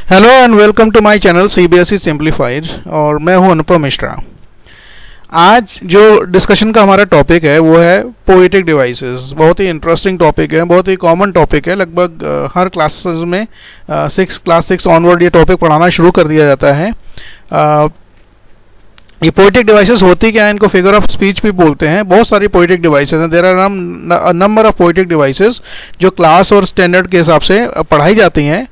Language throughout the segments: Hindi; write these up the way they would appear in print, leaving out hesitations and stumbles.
Hello and welcome to my channel CBSE simplified और मैं हूं अनुपम मिश्रा। आज जो डिस्कशन का हमारा टॉपिक है वो है पोएटिक डिवाइसेस। बहुत ही इंटरेस्टिंग टॉपिक है, बहुत ही कॉमन टॉपिक है। लगभग हर क्लासेस में क्लास 6 ऑनवर्ड ये टॉपिक पढ़ाना शुरू कर दिया जाता है। ये पोएटिक डिवाइसेस होती क्या है, इनको फिगर ऑफ स्पीच भी बोलते हैं। बहुत सारी पोएटिक डिवाइसेस हैं। There are number of poetic devices जो क्लास और स्टैंडर्ड के हिसाब से पढ़ाई जाती हैं।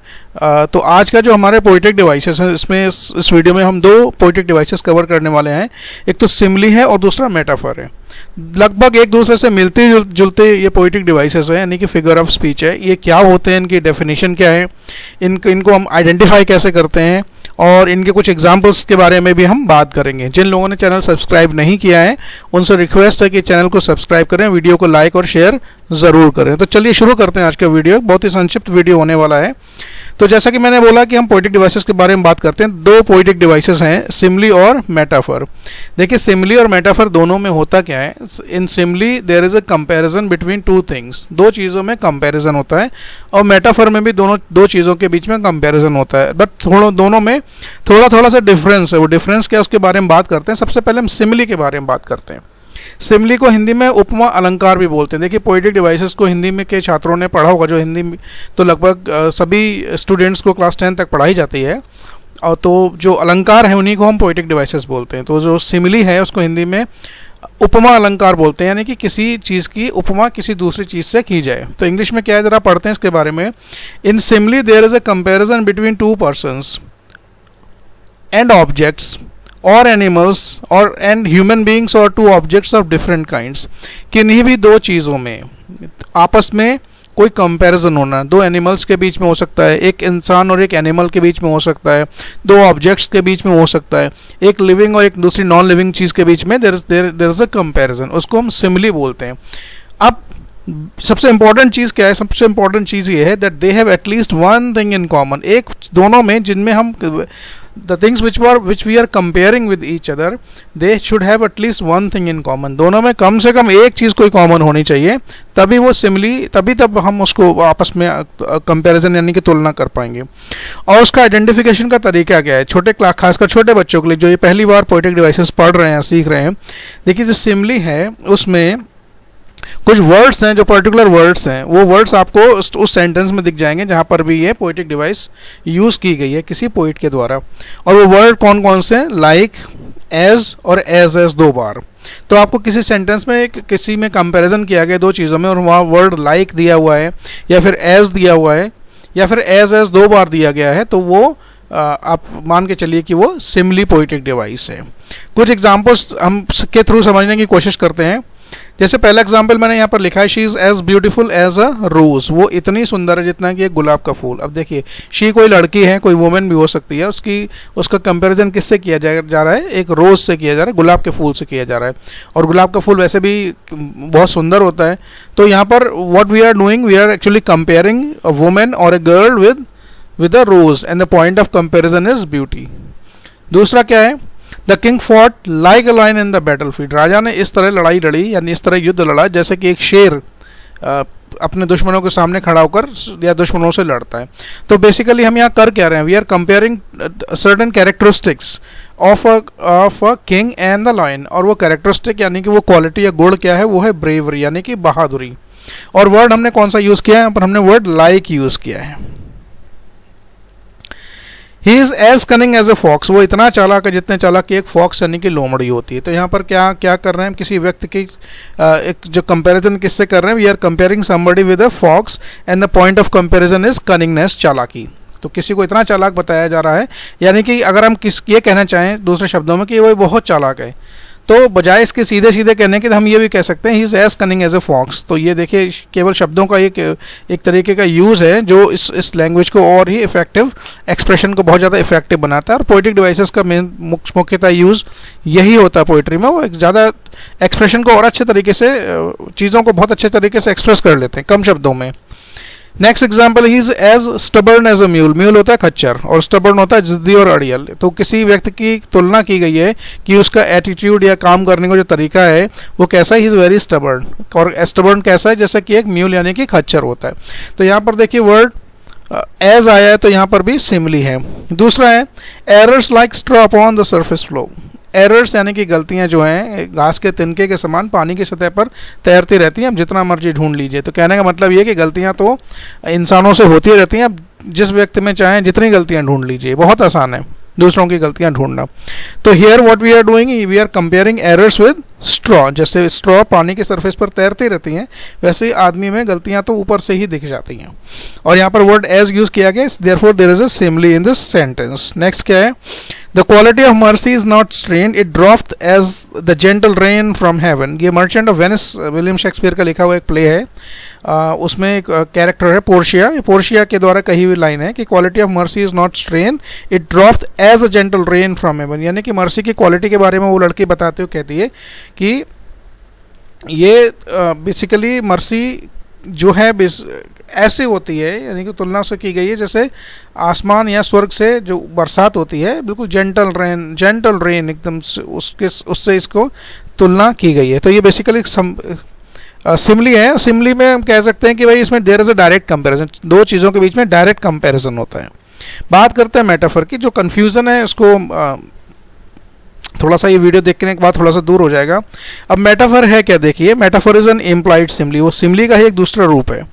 तो आज का जो हमारे पोएटिक डिवाइसेस हैं इसमें इस वीडियो में हम दो पोएटिक डिवाइसेस कवर करने वाले हैं। एक तो सिमली है और दूसरा मेटाफर है। लगभग एक दूसरे से मिलते जुलते ये पोएटिक डिवाइसेस हैं, यानी कि फिगर ऑफ स्पीच है। ये क्या होते हैं, इनकी डेफिनेशन क्या है, इनको हम आइडेंटिफाई कैसे करते हैं और इनके कुछ एग्जाम्पल्स के बारे में भी हम बात करेंगे। जिन लोगों ने चैनल सब्सक्राइब नहीं किया है उनसे रिक्वेस्ट है कि चैनल को सब्सक्राइब करें, वीडियो को लाइक और शेयर ज़रूर करें। तो चलिए शुरू करते हैं आज का वीडियो। बहुत ही संक्षिप्त वीडियो होने वाला है। तो जैसा कि मैंने बोला कि हम पोएटिक डिवाइसेस के बारे में बात करते हैं। दो पोएटिक डिवाइसेस हैं, सिमली और मेटाफर। देखिए, सिमली और मेटाफर दोनों में होता क्या है। In simile there is a comparison between two things. दो चीज़ों में कंपैरिजन होता है और मेटाफर में भी दो चीज़ों के बीच में कंपैरिजन होता है। बट दोनों में थोड़ा सा डिफरेंस है। वो डिफरेंस क्या है उसके बारे में बात करते हैं। सबसे पहले हम सिमली के बारे में बात करते हैं। सिमली को हिंदी में उपमा अलंकार भी बोलते हैं। देखिए, पोएटिक डिवाइसेस को हिंदी में के छात्रों ने पढ़ा होगा, जो हिंदी में तो लगभग सभी स्टूडेंट्स को क्लास 10 तक पढ़ाई जाती है। और तो जो अलंकार है उन्हीं को हम पोएटिक डिवाइसेस बोलते हैं। तो जो सिमली है उसको हिंदी में उपमा अलंकार बोलते हैं, यानी कि किसी चीज़ की उपमा किसी दूसरी चीज़ से की जाए। तो इंग्लिश में क्या है, ज़रा पढ़ते हैं इसके बारे में। In simile there is a comparison between two persons and objects और एनिमल्स और एंड ह्यूमन बींग्स और two objects of different kinds. किन्हीं भी दो चीज़ों में आपस में कोई कंपैरिजन होना, दो एनिमल्स के बीच में हो सकता है, एक इंसान और एक एनिमल के बीच में हो सकता है, दो ऑब्जेक्ट्स के बीच में हो सकता है, एक लिविंग और एक दूसरी नॉन लिविंग चीज़ के बीच में देयर इज अ कंपैरिजन। उसको हम सिमली बोलते हैं। अब सबसे इंपॉर्टेंट चीज़ क्या है? सबसे इंपॉर्टेंट चीज़ ये है that they have at least one thing in common. एक दोनों में जिनमें हम the things which we are comparing with each other, they should have at least one thing in common। दोनों में कम से कम एक चीज़ कोई कॉमन होनी चाहिए, तभी वो सिमली, तब हम उसको आपस में कंपैरिजन यानी कि तुलना कर पाएंगे। और उसका आइडेंटिफिकेशन का तरीका क्या है, खासकर छोटे बच्चों के लिए जो ये पहली बार पोएटिक डिवाइसेस पढ़ रहे हैं, सीख रहे हैं। देखिए, जो सिमली है उसमें कुछ वर्ड्स हैं, जो पर्टिकुलर वर्ड्स हैं, वो वर्ड्स आपको उस सेंटेंस में दिख जाएंगे जहाँ पर भी ये पोएटिक डिवाइस यूज़ की गई है किसी पोइट के द्वारा। और वो वर्ड कौन कौन से हैं? लाइक, एज और एज दो बार। तो आपको किसी सेंटेंस में किसी में कंपैरिजन किया गया दो चीज़ों में और वहाँ वर्ड लाइक दिया हुआ है या फिर एज दिया हुआ है या फिर एज दो बार दिया गया है, तो वो आप मान के चलिए कि वो सिमली पोएटिक डिवाइस है। कुछ एग्जाम्पल्स हम के थ्रू समझने की कोशिश करते हैं। जैसे पहला एग्जाम्पल मैंने यहाँ पर लिखा है, she is as beautiful as a rose. वो इतनी सुंदर है जितना कि एक गुलाब का फूल। अब देखिए, शी कोई लड़की है, कोई वुमेन भी हो सकती है। उसका कंपैरिजन किससे किया जा रहा है? एक रोज से किया जा रहा है, गुलाब के फूल से किया जा रहा है। और गुलाब का फूल वैसे भी बहुत सुंदर होता है। तो यहाँ पर what we are doing, we are actually comparing a women और a girl with a rose and the point of comparison is beauty. दूसरा क्या है? The king fought like a lion in the battle field. राजा ने इस तरह लड़ाई लड़ी, यानी इस तरह युद्ध लड़ा जैसे कि एक शेर अपने दुश्मनों के सामने खड़ा होकर या दुश्मनों से लड़ता है। तो बेसिकली हम यहाँ कर क्या रहे हैं? We are comparing certain characteristics of a king and the lion. और वो कैरेक्टरिस्टिक यानी कि वो क्वालिटी या गुण क्या है? वो है ब्रेवरी, यानी कि बहादुरी। और वर्ड हमने कौन सा यूज़ किया है? यहाँ पर हमने वर्ड लाइक यूज़ किया है। He is as cunning as a fox. वो इतना चालाक है जितने चालाक कि एक फॉक्स यानी कि लोमड़ी होती है। तो यहाँ पर क्या कर रहे हैं? किसी व्यक्ति की एक जो कंपैरिजन किससे कर रहे हैं? We are comparing somebody with a fox and the point of comparison is cunningness, चालाकी। तो किसी को इतना चालाक बताया जा रहा है, यानी कि अगर हम ये कहना चाहें दूसरे शब्दों में कि वो बहुत चालाक है, तो बजाय इसके सीधे सीधे कहने के हम ये भी कह सकते हैं he is as cunning as a fox. तो ये देखिए, केवल शब्दों का एक तरीके का यूज़ है जो इस लैंग्वेज को और ही इफेक्टिव, एक्सप्रेशन को बहुत ज़्यादा इफेक्टिव बनाता है। और पोएटिक डिवाइसेस का मुख्यतः यूज़ यही होता है पोइट्री में। वो एक ज़्यादा एक्सप्रेशन को और अच्छे तरीके से, चीज़ों को बहुत अच्छे तरीके से एक्सप्रेस कर लेते हैं कम शब्दों में। Next example, he is as stubborn as a mule. Mule होता है खच्चर और स्टबर्न होता है जिद्दी और अड़ियल। तो किसी व्यक्ति की तुलना की गई है कि उसका एटीट्यूड या काम करने का जो तरीका है वो कैसा है, ही इज़ वेरी स्टबर्न। और स्टबर्न कैसा है? जैसे कि एक म्यूल यानी कि खच्चर होता है। तो यहाँ पर देखिए वर्ड एज आया है तो यहाँ पर भी सिमली है। दूसरा है errors like straw upon the surface flow. Errors यानी कि गलतियाँ जो हैं घास के तिनके के समान पानी की सतह पर तैरती रहती हैं, आप जितना मर्जी ढूंढ लीजिए। तो कहने का मतलब ये कि गलतियाँ तो इंसानों से होती रहती हैं, आप जिस व्यक्ति में चाहें जितनी गलतियाँ ढूंढ लीजिए, बहुत आसान है दूसरों की गलतियां ढूंढना। तो here what we are doing, we are comparing errors with straw. जैसे स्ट्रॉ पानी की सरफेस पर तैरती रहती हैं, वैसे ही आदमी में गलतियां तो ऊपर से ही दिख जाती हैं। और यहाँ पर वर्ड एज यूज किया गया, therefore there is a simile in this sentence. Next क्या है, the quality of mercy is not strain, it dropped as the gentle rain from heaven. ये merchant of Venice William Shakespeare का लिखा हुआ एक प्ले है। उसमें एक कैरेक्टर है पोर्शिया। पोर्शिया के द्वारा कही हुई लाइन है कि quality of mercy is not strain, it dropped as a gentle rain from heaven. यानी कि मर्सी की क्वालिटी के बारे में वो लड़की बताते हुए कहती है कि ये बेसिकली मर्सी जो है ऐसे होती है, यानी कि तुलना से की गई है जैसे आसमान या स्वर्ग से जो बरसात होती है, बिल्कुल जेंटल रेन एकदम उससे इसको तुलना की गई है। तो ये बेसिकली सिमली है। सिमली में हम कह सकते हैं कि भाई इसमें there is a direct comparison, दो चीज़ों के बीच में डायरेक्ट कंपैरिजन होता है। बात करते हैं मेटाफर की। जो कन्फ्यूज़न है उसको थोड़ा सा ये वीडियो देखने के बाद थोड़ा सा दूर हो जाएगा। अब मेटाफर है क्या, देखिए metaphor is an implied Simli, वो सिमली का ही एक दूसरा रूप है।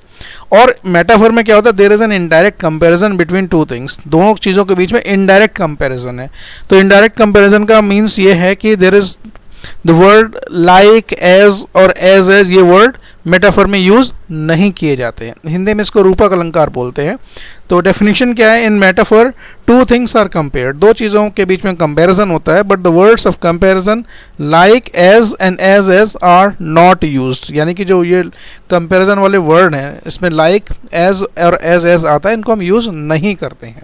और मेटाफर में क्या होता है, there is an indirect comparison between two things, दोनों चीज़ों के बीच में इनडायरेक्ट कंपैरिजन है। तो इनडायरेक्ट कंपैरिजन का मीन्स ये है कि there is the word like, as और एज ये वर्ड मेटाफर में यूज नहीं किए जाते हैं। हिंदी में इसको रूपक अलंकार बोलते हैं। तो डेफिनेशन क्या है, in metaphor two things are compared, दो चीज़ों के बीच में कंपैरिजन होता है, but the words of comparison like, as and as are not used. यानी कि जो ये कंपैरिजन वाले वर्ड हैं इसमें लाइक, एज और एज आता है, इनको हम यूज नहीं करते हैं।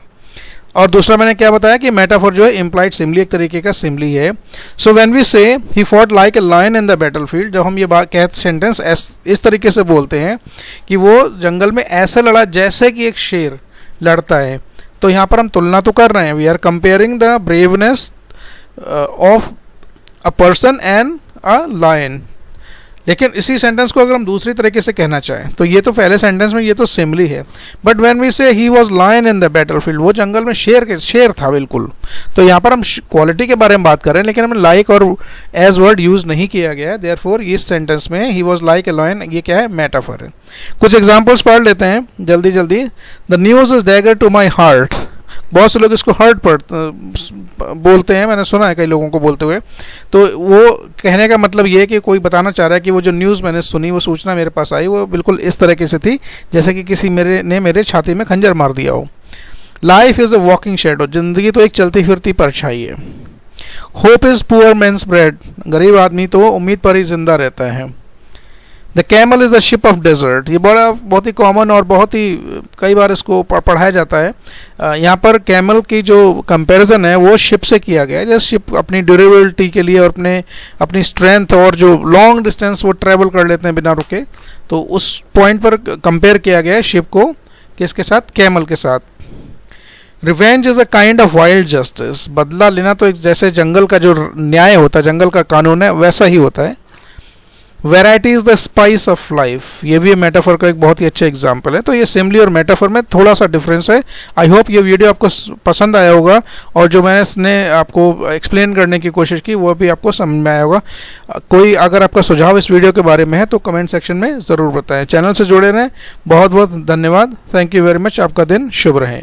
और दूसरा मैंने क्या बताया कि मेटाफर जो है इम्प्लाइड सिमली, एक तरीके का सिमली है। सो when we say he fought like a lion in the battlefield, जब हम ये बात कहते सेंटेंस इस तरीके से बोलते हैं कि वो जंगल में ऐसे लड़ा जैसे कि एक शेर लड़ता है, तो यहाँ पर हम तुलना तो कर रहे हैं, we are comparing the braveness of a person and a lion. लेकिन इसी सेंटेंस को अगर हम दूसरी तरीके से कहना चाहें तो ये तो पहले सेंटेंस में ये तो सिमली है, but when we say he was lion in the battlefield, वो जंगल में शेर था बिल्कुल। तो यहाँ पर हम क्वालिटी के बारे में बात कर रहे हैं, लेकिन हमें लाइक और एज वर्ड यूज नहीं किया गया है। देयरफॉर इस सेंटेंस में he was like a lion, ये क्या है, मेटाफर है। कुछ एग्जाम्पल्स पढ़ लेते हैं जल्दी जल्दी। The news is dagger to my heart, बहुत से लोग इसको हर्ट बोलते हैं, मैंने सुना है कई लोगों को बोलते हुए। तो वो कहने का मतलब ये है कि कोई बताना चाह रहा है कि वो जो न्यूज़ मैंने सुनी, वो सूचना मेरे पास आई, वो बिल्कुल इस तरीके से थी जैसे कि किसी मेरे छाती में खंजर मार दिया हो। Life is a walking shadow, जिंदगी तो एक चलती फिरती परछाई है। Hope is poor man's bread, गरीब आदमी तो उम्मीद पर ही जिंदा रहता है। The camel is the ship of desert, ये बहुत ही कॉमन और बहुत ही कई बार इसको पढ़ाया जाता है। यहाँ पर कैमल की जो कंपैरिजन है वो शिप से किया गया है। जैसे शिप अपनी ड्यूरेबिलिटी के लिए और अपनी स्ट्रेंथ और जो लॉन्ग डिस्टेंस वो ट्रैवल कर लेते हैं बिना रुके, तो उस पॉइंट पर कंपेयर किया गया है शिप को किसके साथ, कैमल के साथ। Revenge is a kind of wild justice, बदला लेना तो एक जैसे जंगल का जो न्याय होता है, जंगल का कानून है, वैसा ही होता है। Variety is the spice of life, ये भी मेटाफर का एक बहुत ही अच्छा एग्जाम्पल है। तो ये सिमली और मेटाफर में थोड़ा सा डिफरेंस है। आई होप ये वीडियो आपको पसंद आया होगा और जो मैंने आपको एक्सप्लेन करने की कोशिश की वो भी आपको समझ में आया होगा। कोई अगर आपका सुझाव इस वीडियो के बारे में है तो कमेंट सेक्शन में ज़रूर बताएं। चैनल से जुड़े रहें। बहुत बहुत धन्यवाद। Thank you very much. आपका दिन शुभ रहे।